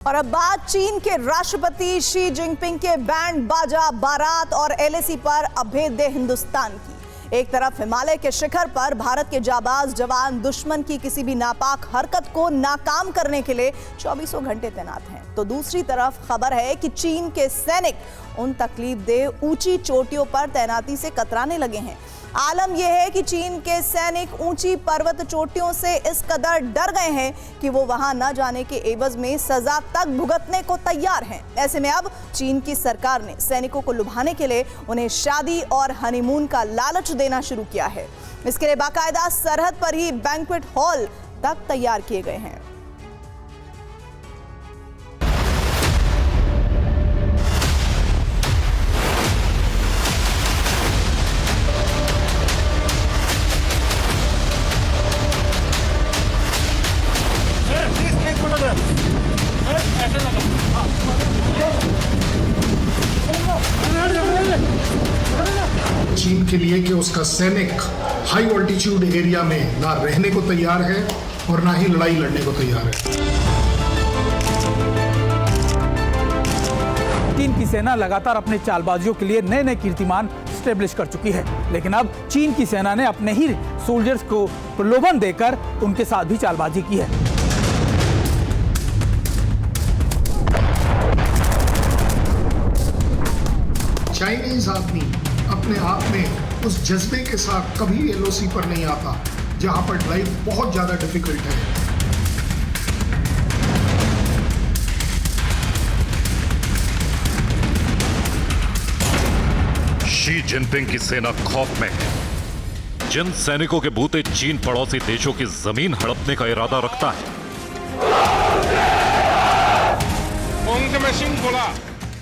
और अब बात चीन के राष्ट्रपति शी जिनपिंग के बैंड बाजा बारात और एलएसी पर अभेद्य हिंदुस्तान की। एक तरफ हिमालय के शिखर पर भारत के जाबाज जवान दुश्मन की किसी भी नापाक हरकत को नाकाम करने के लिए 24 घंटे तैनात हैं, तो दूसरी तरफ खबर है कि चीन के सैनिक उन तकलीफदेह ऊंची चोटियों पर तैनाती से कतराने लगे हैं। आलम यह है कि चीन के सैनिक ऊंची पर्वत चोटियों से इस कदर डर गए हैं कि वो वहां न जाने के एवज में सजा तक भुगतने को तैयार हैं। ऐसे में अब चीन की सरकार ने सैनिकों को लुभाने के लिए उन्हें शादी और हनीमून का लालच देना शुरू किया है। इसके लिए बाकायदा सरहद पर ही बैंक्वेट हॉल तक तैयार किए गए हैं। चीन के लिए कि उसका सैनिक हाई ऑल्टीट्यूड एरिया में ना रहने को तैयार है और ना ही लड़ाई लड़ने को तैयार है। चीन की सेना लगातार अपने चालबाजियों के लिए नए नए कीर्तिमान स्टेब्लिश कर चुकी है, लेकिन अब चीन की सेना ने अपने ही सोल्जर्स को प्रलोभन देकर उनके साथ भी चालबाजी की है। चाइनीज आदमी अपने आप में उस जज्बे के साथ कभी एलओसी पर नहीं आता जहां पर लाइफ बहुत ज्यादा डिफिकल्ट है। शी जिनपिंग की सेना खौफ में है। जिन सैनिकों के बूते चीन पड़ोसी देशों की जमीन हड़पने का इरादा रखता है,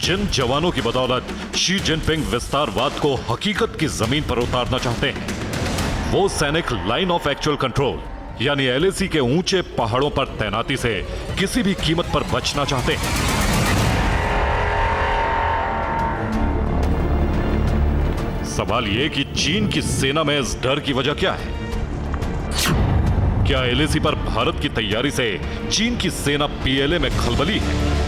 जिन जवानों की बदौलत शी जिनपिंग विस्तारवाद को हकीकत की जमीन पर उतारना चाहते हैं, वो सैनिक लाइन ऑफ एक्चुअल कंट्रोल यानी एलएसी के ऊंचे पहाड़ों पर तैनाती से किसी भी कीमत पर बचना चाहते हैं। सवाल यह कि चीन की सेना में इस डर की वजह क्या है? क्या एलएसी पर भारत की तैयारी से चीन की सेना पीएलए में खलबली है?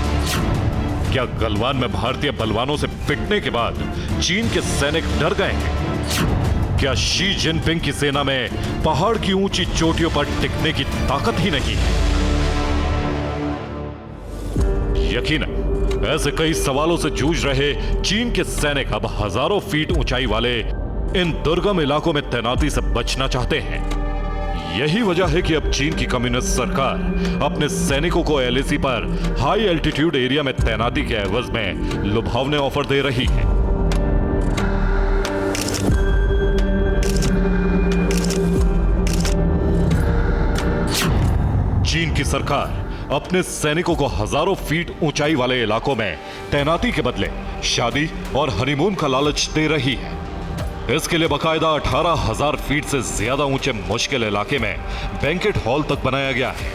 क्या गलवान में भारतीय बलवानों से पिटने के बाद चीन के सैनिक डर गए हैं? क्या शी जिनपिंग की सेना में पहाड़ की ऊंची चोटियों पर टिकने की ताकत ही नहीं है? यकीनन ऐसे कई सवालों से जूझ रहे चीन के सैनिक अब हजारों फीट ऊंचाई वाले इन दुर्गम इलाकों में तैनाती से बचना चाहते हैं। यही वजह है कि अब चीन की कम्युनिस्ट सरकार अपने सैनिकों को एलएसी पर हाई एल्टीट्यूड एरिया में तैनाती के एवज में लुभावने ऑफर दे रही है। चीन की सरकार अपने सैनिकों को हजारों फीट ऊंचाई वाले इलाकों में तैनाती के बदले शादी और हनीमून का लालच दे रही है। इसके लिए बकायदा 18,000 फीट से ज्यादा ऊंचे मुश्किल इलाके में बैंकेट हॉल तक बनाया गया है,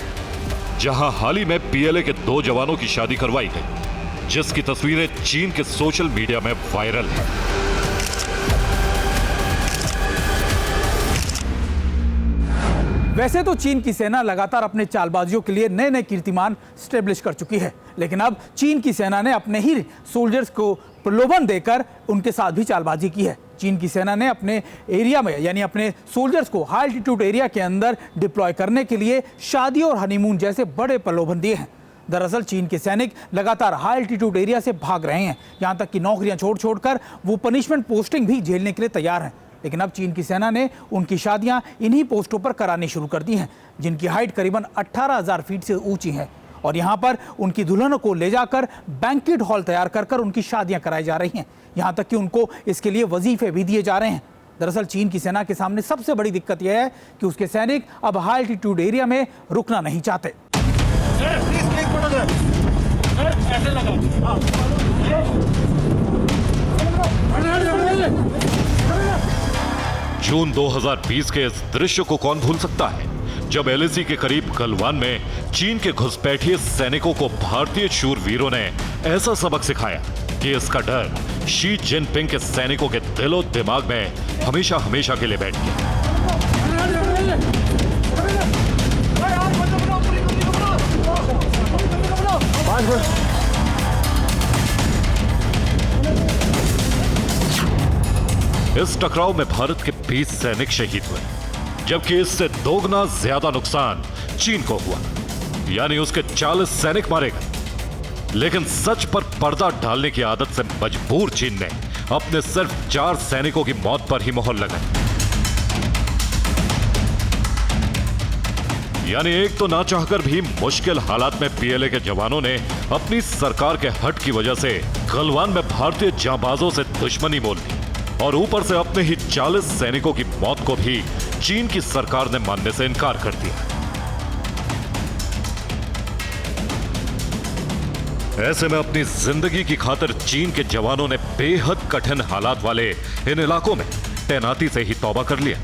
जहां हाल ही में पीएलए के 2 जवानों की शादी करवाई गई, जिसकी तस्वीरें चीन के सोशल मीडिया में वायरल हैं। वैसे तो चीन की सेना लगातार अपने चालबाजियों के लिए नए नए कीर्तिमान स्टेब्लिश कर चुकी है, लेकिन अब चीन की सेना ने अपने ही सोल्जर्स को प्रलोभन देकर उनके साथ भी चालबाजी की है। चीन की सेना ने अपने एरिया में यानी अपने सोल्जर्स को हाई एल्टीट्यूड एरिया के अंदर डिप्लॉय करने के लिए शादी और हनीमून जैसे बड़े प्रलोभन दिए हैं। दरअसल चीन के सैनिक लगातार हाई एल्टीट्यूड एरिया से भाग रहे हैं, यहां तक कि नौकरियां छोड़कर वो पनिशमेंट पोस्टिंग भी झेलने के लिए तैयार हैं। लेकिन अब चीन की सेना ने उनकी शादियां इन्हीं पोस्टों पर करानी शुरू कर दी हैं, जिनकी हाइट करीबन 18,000 फीट से ऊंची है, और यहां पर उनकी दुल्हनों को ले जाकर बैंक्वेट हॉल तैयार कर उनकी शादियां कराई जा रही हैं। यहां तक कि उनको इसके लिए वजीफे भी दिए जा रहे हैं। दरअसल चीन की सेना के सामने सबसे बड़ी दिक्कत यह है कि उसके सैनिक अब हाई एल्टीट्यूड एरिया में रुकना नहीं चाहते। जून 2020 के इस दृश्य को कौन भूल सकता है, जब एलएसी के करीब गलवान में चीन के घुसपैठिए सैनिकों को भारतीय शूरवीरों ने ऐसा सबक सिखाया कि इसका डर शी जिनपिंग के सैनिकों के दिलो दिमाग में हमेशा हमेशा के लिए बैठ गया। इस टकराव में भारत के 20 सैनिक शहीद हुए, जबकि इससे दोगुना ज्यादा नुकसान चीन को हुआ, यानी उसके 40 सैनिक मारे गए। लेकिन सच पर पर्दा डालने की आदत से मजबूर चीन ने अपने सिर्फ 4 सैनिकों की मौत पर ही मोहर लगाई। यानी एक तो ना चाहकर भी मुश्किल हालात में पीएलए के जवानों ने अपनी सरकार के हट की वजह से गलवान में भारतीय जांबाजों से दुश्मनी मोल ली, और ऊपर से अपने ही 40 सैनिकों की मौत को भी चीन की सरकार ने मानने से इनकार कर दिया। ऐसे में अपनी जिंदगी की खातिर चीन के जवानों ने बेहद कठिन हालात वाले इन इलाकों में तैनाती से ही तौबा कर लिया।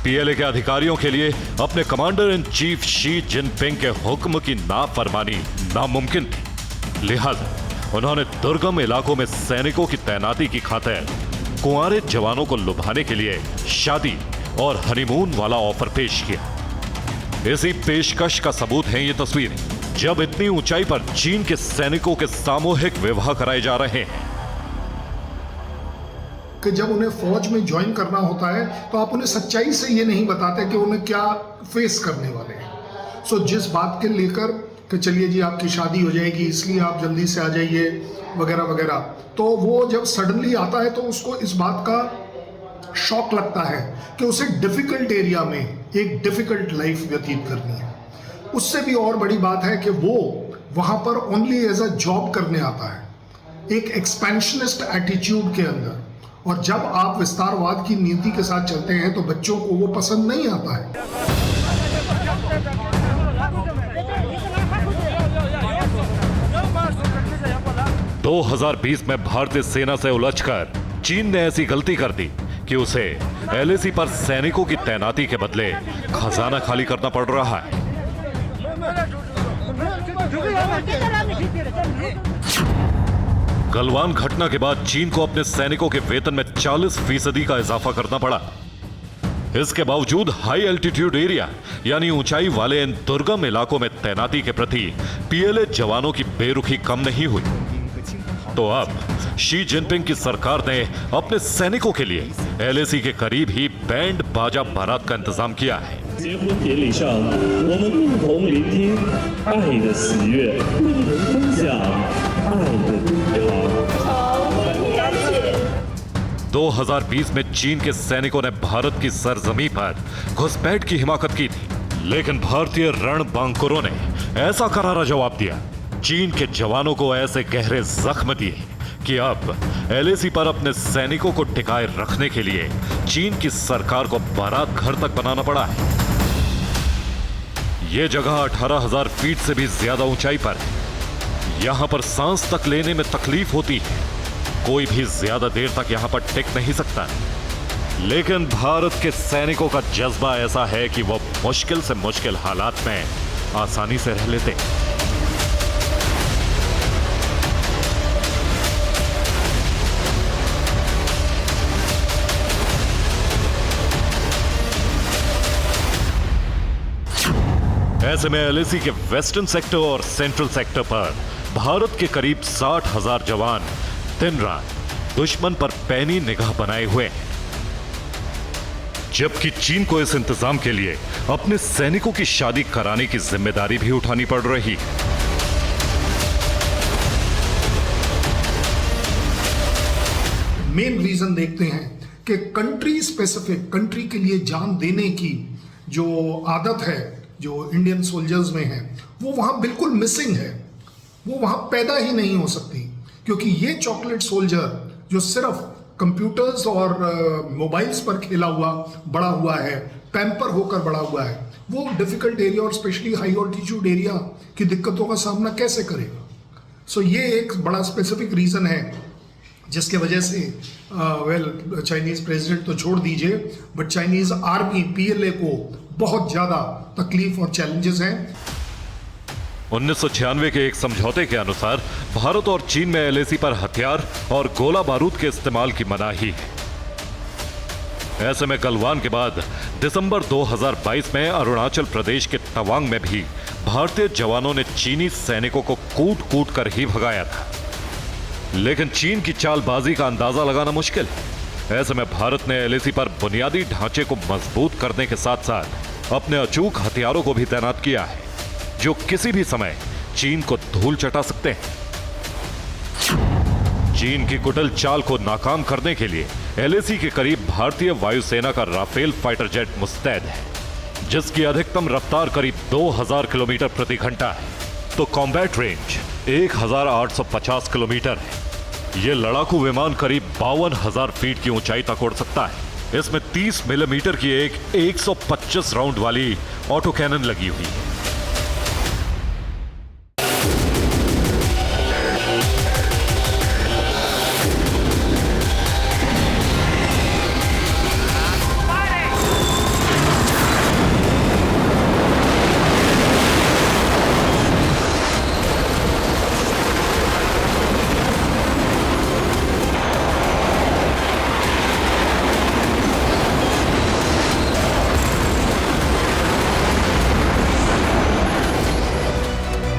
पीएलए के अधिकारियों के लिए अपने commander in chief Xi Jinping के हुक्म की नाफरमानी नामुमकिन थी, लिहाजा उन्होंने दुर्गम इलाकों में सैनिकों की तैनाती की खातिर कुंवारे जवानों को लुभाने के लिए शादी और हनीमून वाला ऑफर पेश किया। इसी पेशकश का सबूत है ये तस्वीरें, जब इतनी ऊंचाई पर चीन के सैनिकों के सामूहिक विवाह कराए जा रहे हैं कि जब उन्हें फौज में ज्वाइन करना होता है तो आप उन्हें सच्चाई से ये नहीं बताते कि उन्हें क्या फेस करने वाले हैं। सो जिस बात के लेकर कि चलिए जी आपकी शादी हो जाएगी इसलिए आप जल्दी से आ जाइए वगैरह वगैरह, तो वो जब सडनली आता है तो उसको इस बात का शॉक लगता है कि उसे डिफिकल्ट एरिया में एक डिफिकल्ट लाइफ व्यतीत करनी है। उससे भी और बड़ी बात है कि वो वहां पर ओनली एज अ जॉब करने आता है, एक एक्सपेंशनिस्ट एटीट्यूड के अंदर, और जब आप विस्तारवाद की नीति के साथ चलते हैं तो बच्चों को वो पसंद नहीं आता है। 2020 में भारतीय सेना से उलझकर चीन ने ऐसी गलती कर दी कि उसे एलएसी पर सैनिकों की तैनाती के बदले खजाना खाली करना पड़ रहा है। गलवान घटना के बाद चीन को अपने सैनिकों के वेतन में 40% का इजाफा करना पड़ा। इसके बावजूद हाई एल्टीट्यूड एरिया यानी ऊंचाई वाले इन दुर्गम इलाकों में तैनाती के प्रति पीएलए जवानों की बेरुखी कम नहीं हुई। तो अब शी जिनपिंग की सरकार ने अपने सैनिकों के लिए एलएसी के करीब ही बैंड बाजा बारात का इंतजाम किया है। 结婚典礼上，我们共同聆听爱的喜悦，共同分享爱的美好。 2020 में चीन के सैनिकों ने भारत की सरजमी पर घुसपैठ की हिमाकत की थी, लेकिन भारतीय रणबांकुरों ने ऐसा करारा जवाब दिया, चीन के जवानों को ऐसे गहरे जख्म दिए कि अब एलएसी पर अपने सैनिकों को टिकाए रखने के लिए चीन की सरकार को बारात घर तक बनाना पड़ा है। यह जगह 18,000 फीट से भी ज्यादा ऊंचाई पर है। यहां पर सांस तक लेने में तकलीफ होती है, कोई भी ज्यादा देर तक यहां पर टिक नहीं सकता। लेकिन भारत के सैनिकों का जज्बा ऐसा है कि वह मुश्किल से मुश्किल हालात में आसानी से रह लेते हैं। ऐसे में एलएसी के वेस्टर्न सेक्टर और सेंट्रल सेक्टर पर भारत के करीब 60,000 जवान दिन रात दुश्मन पर पैनी निगाह बनाए हुए हैं, जबकि चीन को इस इंतजाम के लिए अपने सैनिकों की शादी कराने की जिम्मेदारी भी उठानी पड़ रही है। मेन रीजन देखते हैं कि कंट्री स्पेसिफिक, कंट्री के लिए जान देने की जो आदत है जो इंडियन सोल्जर्स में है वो वहां बिल्कुल मिसिंग है, वो वहां पैदा ही नहीं हो सकती, क्योंकि ये चॉकलेट सोल्जर जो सिर्फ कंप्यूटर्स और मोबाइल्स पर खेला हुआ बड़ा हुआ है, पैम्पर होकर बड़ा हुआ है, वो डिफिकल्ट एरिया और स्पेशली हाई ऑल्टीट्यूड एरिया की दिक्कतों का सामना कैसे करेगा। सो ये एक बड़ा स्पेसिफिक रीज़न है जिसके वजह से चाइनीज़ प्रेसिडेंट तो छोड़ दीजिए, बट चाइनीज़ आर्मी पीएलए को बहुत ज़्यादा तकलीफ और चैलेंजेस हैं। 1996 के एक समझौते के अनुसार भारत और चीन में एलएसी पर हथियार और गोला बारूद के इस्तेमाल की मनाही है। ऐसे में गलवान के बाद दिसंबर 2022 में अरुणाचल प्रदेश के तवांग में भी भारतीय जवानों ने चीनी सैनिकों को कूट कूट कर ही भगाया था। लेकिन चीन की चालबाजी का अंदाजा लगाना मुश्किल है। ऐसे में भारत ने एलएसी पर बुनियादी ढांचे को मजबूत करने के साथ साथ अपने अचूक हथियारों को भी तैनात किया है, जो किसी भी समय चीन को धूल चटा सकते हैं। चीन की कुटिल चाल को नाकाम करने के लिए एलएसी के करीब भारतीय वायुसेना का राफेल फाइटर जेट मुस्तैद है, जिसकी अधिकतम रफ्तार करीब 2000 किलोमीटर प्रति घंटा है, तो कॉम्बैट रेंज 1850 किलोमीटर है। यह लड़ाकू विमान करीब 52,000 फीट की ऊंचाई तक उड़ सकता है। इसमें 30 मिलीमीटर की एक 125 राउंड वाली ऑटो कैनन लगी हुई है।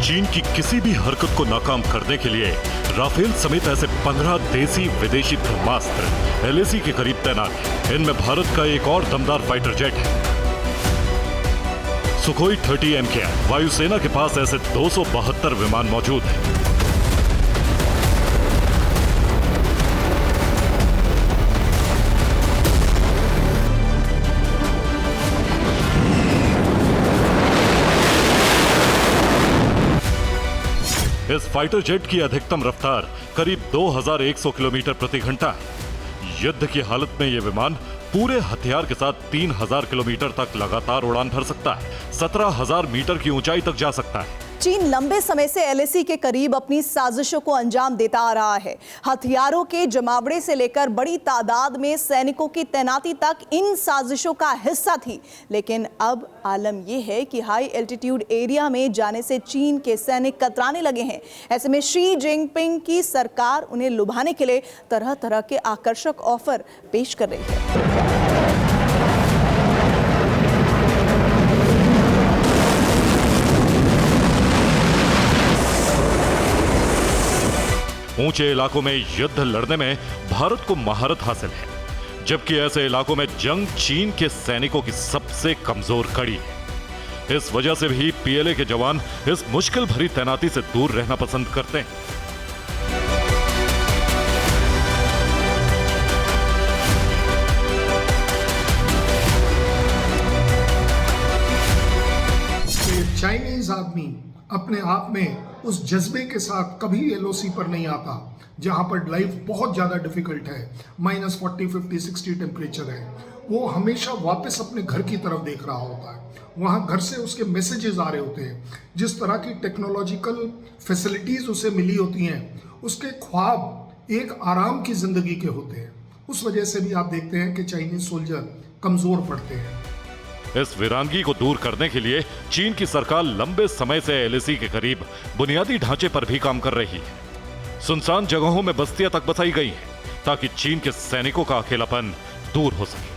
चीन की किसी भी हरकत को नाकाम करने के लिए राफेल समेत ऐसे 15 देसी विदेशी ब्रह्मास्त्र एलएसी के करीब तैनात हैं। इनमें भारत का एक और दमदार फाइटर जेट है, सुखोई 30 MKI। वायुसेना के पास ऐसे 272 विमान मौजूद हैं। इस फाइटर जेट की अधिकतम रफ्तार करीब 2100 किलोमीटर प्रति घंटा है। युद्ध की हालत में यह विमान पूरे हथियार के साथ 3000 किलोमीटर तक लगातार उड़ान भर सकता है, 17,000 मीटर की ऊंचाई तक जा सकता है। चीन लंबे समय से एलएसी के करीब अपनी साजिशों को अंजाम देता आ रहा है। हथियारों के जमावड़े से लेकर बड़ी तादाद में सैनिकों की तैनाती तक इन साजिशों का हिस्सा थी। लेकिन अब आलम यह है कि हाई एल्टीट्यूड एरिया में जाने से चीन के सैनिक कतराने लगे हैं। ऐसे में शी जिनपिंग की सरकार उन्हें लुभाने के लिए तरह तरह के आकर्षक ऑफर पेश कर रही है। ऊंचे इलाकों में युद्ध लड़ने में भारत को महारत हासिल है, जबकि ऐसे इलाकों में जंग चीन के सैनिकों की सबसे कमजोर कड़ी है। इस वजह से भी पीएलए के जवान इस मुश्किल भरी तैनाती से दूर रहना पसंद करते हैं। चाइनीज आदमी अपने आप में उस जज्बे के साथ कभी एलओसी पर नहीं आता जहां पर लाइफ बहुत ज़्यादा डिफिकल्ट है, -40, 50, 60 टेम्परेचर है। वो हमेशा वापस अपने घर की तरफ देख रहा होता है। वहाँ घर से उसके मैसेजेस आ रहे होते हैं। जिस तरह की टेक्नोलॉजिकल फैसिलिटीज़ उसे मिली होती हैं, उसके ख्वाब एक आराम की ज़िंदगी के होते हैं। उस वजह से भी आप देखते हैं कि चाइनीज सोल्जर कमज़ोर पड़ते हैं। इस वीरानगी को दूर करने के लिए चीन की सरकार लंबे समय से एलएसी के करीब बुनियादी ढांचे पर भी काम कर रही है। सुनसान जगहों में बस्तियां तक बसाई गई हैं, ताकि चीन के सैनिकों का अकेलापन दूर हो सके।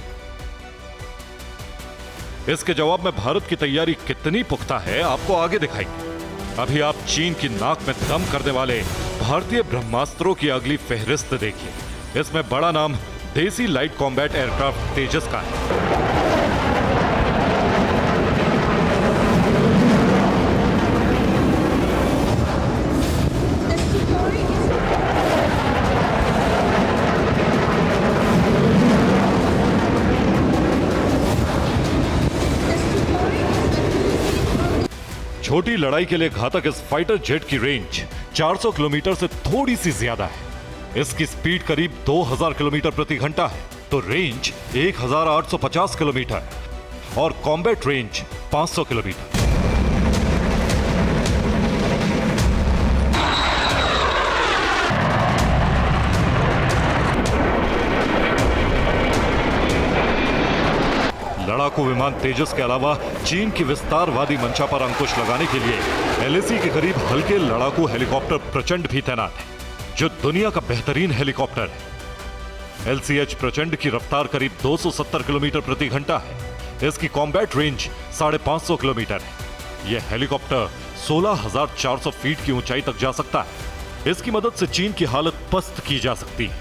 इसके जवाब में भारत की तैयारी कितनी पुख्ता है, आपको आगे दिखाएंगे। अभी आप चीन की नाक में दम करने वाले भारतीय ब्रह्मास्त्रों की अगली फहरिस्त देखिए। इसमें बड़ा नाम देसी लाइट कॉम्बैट एयरक्राफ्ट तेजस का है। छोटी लड़ाई के लिए घातक इस फाइटर जेट की रेंज 400 किलोमीटर से थोड़ी सी ज्यादा है। इसकी स्पीड करीब 2000 किलोमीटर प्रति घंटा है, तो रेंज 1850 किलोमीटर है और कॉम्बैट रेंज 500 किलोमीटर। लड़ाकू विमान तेजस के अलावा चीन की विस्तारवादी मंशा पर अंकुश लगाने के लिए एलएसी के करीब हल्के लड़ाकू हेलीकॉप्टर प्रचंड भी तैनात है, जो दुनिया का बेहतरीन हेलीकॉप्टर है। एलसीएच प्रचंड की रफ्तार करीब 270 किलोमीटर प्रति घंटा है। इसकी कॉम्बैट रेंज 550 किलोमीटर है। यह हेलीकॉप्टर 16,400 फीट की ऊंचाई तक जा सकता है। इसकी मदद से चीन की हालत पस्त की जा सकती है,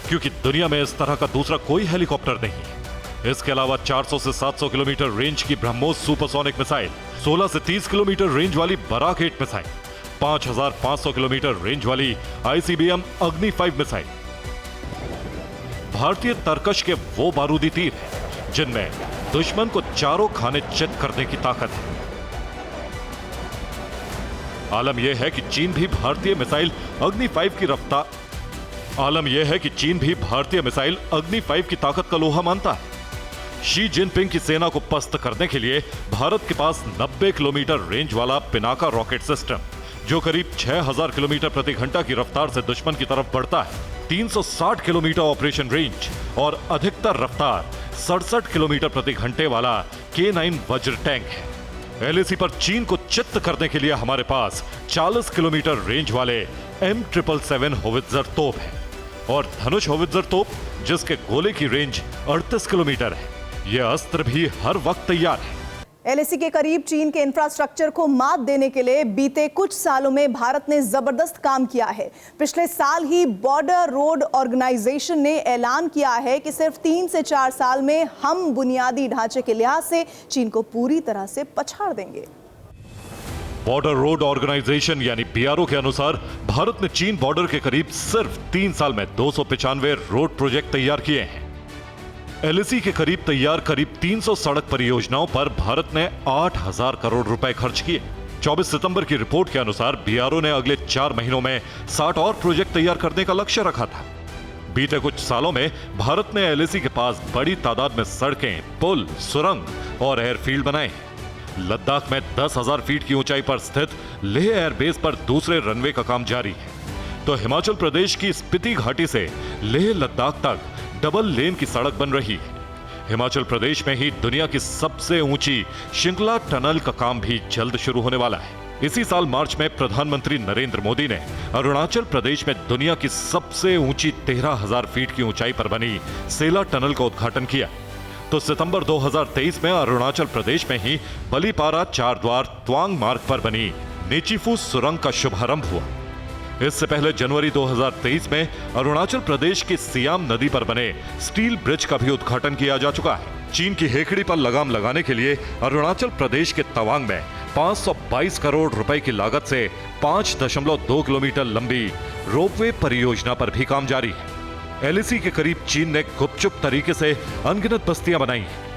क्योंकि दुनिया में इस तरह का दूसरा कोई हेलीकॉप्टर नहीं है। इसके अलावा 400 से 700 किलोमीटर रेंज की ब्रह्मोस सुपरसोनिक मिसाइल, 16 से 30 किलोमीटर रेंज वाली बराक 8 मिसाइल, 5,500 किलोमीटर रेंज वाली ICBM अग्नि 5 मिसाइल भारतीय तरकश के वो बारूदी तीर हैं जिनमें दुश्मन को चारों खाने चित करने की ताकत है। आलम यह है कि चीन भी भारतीय मिसाइल अग्नि 5 की ताकत का लोहा मानता है। शी जिनपिंग की सेना को पस्त करने के लिए भारत के पास 90 किलोमीटर रेंज वाला पिनाका रॉकेट सिस्टम, जो करीब 6,000 किलोमीटर प्रति घंटा की रफ्तार से दुश्मन की तरफ बढ़ता है, 360 किलोमीटर ऑपरेशन रेंज और अधिकतर रफ्तार 67 किलोमीटर प्रति घंटे वाला K9 वज्र टैंक है। LAC पर चीन को चित्त करने के लिए हमारे पास 40 किलोमीटर रेंज वाले M777 होवित्जर तोप है और धनुष होवित्जर तोप, जिसके गोले की रेंज 38 किलोमीटर है। यह अस्त्र भी हर वक्त तैयार है। LAC के करीब चीन के इंफ्रास्ट्रक्चर को मात देने के लिए बीते कुछ सालों में भारत ने जबरदस्त काम किया है। पिछले साल ही बॉर्डर रोड ऑर्गेनाइजेशन ने ऐलान किया है कि सिर्फ 3 से 4 साल में हम बुनियादी ढांचे के लिहाज से चीन को पूरी तरह से पछाड़ देंगे। बॉर्डर रोड ऑर्गेनाइजेशन यानी BRO के अनुसार भारत ने चीन बॉर्डर के करीब सिर्फ 3 साल में 295 रोड प्रोजेक्ट तैयार किए हैं। LAC के करीब तैयार करीब 300 सड़क परियोजनाओं पर भारत ने 8,000 करोड़ रुपए खर्च किए। 24 सितंबर की रिपोर्ट के अनुसार BRO ने अगले 4 महीनों में 60 और प्रोजेक्ट तैयार करने का लक्ष्य रखा था। बीते कुछ सालों में भारत ने LAC के पास बड़ी तादाद में सड़कें, पुल, सुरंग और एयरफील्ड बनाए। लद्दाख में 10,000 फीट की ऊंचाई पर स्थित लेह एयरबेस पर दूसरे रनवे का काम जारी है, तो हिमाचल प्रदेश की स्पीति घाटी से लेह लद्दाख तक डबल लेन की सड़क बन रही है। हिमाचल प्रदेश में ही दुनिया की सबसे ऊंची शिंगला टनल का काम भी जल्द शुरू होने वाला है। इसी साल मार्च में प्रधानमंत्री नरेंद्र मोदी ने अरुणाचल प्रदेश में दुनिया की सबसे ऊंची 13,000 फीट की ऊंचाई पर बनी सेला टनल का उद्घाटन किया। तो सितंबर 2023 में अरुणाचल प्रदेश में ही बलीपारा चारद्वार त्वांग मार्ग पर बनी नेचीफू सुरंग का शुभारंभ हुआ। इससे पहले जनवरी 2023 में अरुणाचल प्रदेश की सियाम नदी पर बने स्टील ब्रिज का भी उद्घाटन किया जा चुका है। चीन की हेकड़ी पर लगाम लगाने के लिए अरुणाचल प्रदेश के तवांग में 522 करोड़ रुपए की लागत से 5.2 किलोमीटर लंबी रोपवे परियोजना पर भी काम जारी है। LAC के करीब चीन ने गुपचुप तरीके से अनगिनत बस्तियां बनाई हैं।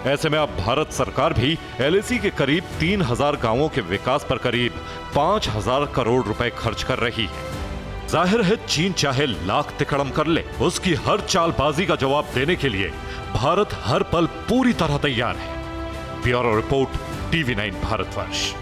ऐसे में अब भारत सरकार भी LAC के करीब 3,000 गांवों के विकास पर करीब 5,000 करोड़ रुपए खर्च कर रही है। जाहिर है चीन चाहे लाख तिकड़म कर ले, उसकी हर चालबाजी का जवाब देने के लिए भारत हर पल पूरी तरह तैयार है। Bureau report, TV9 Bharatvarsh.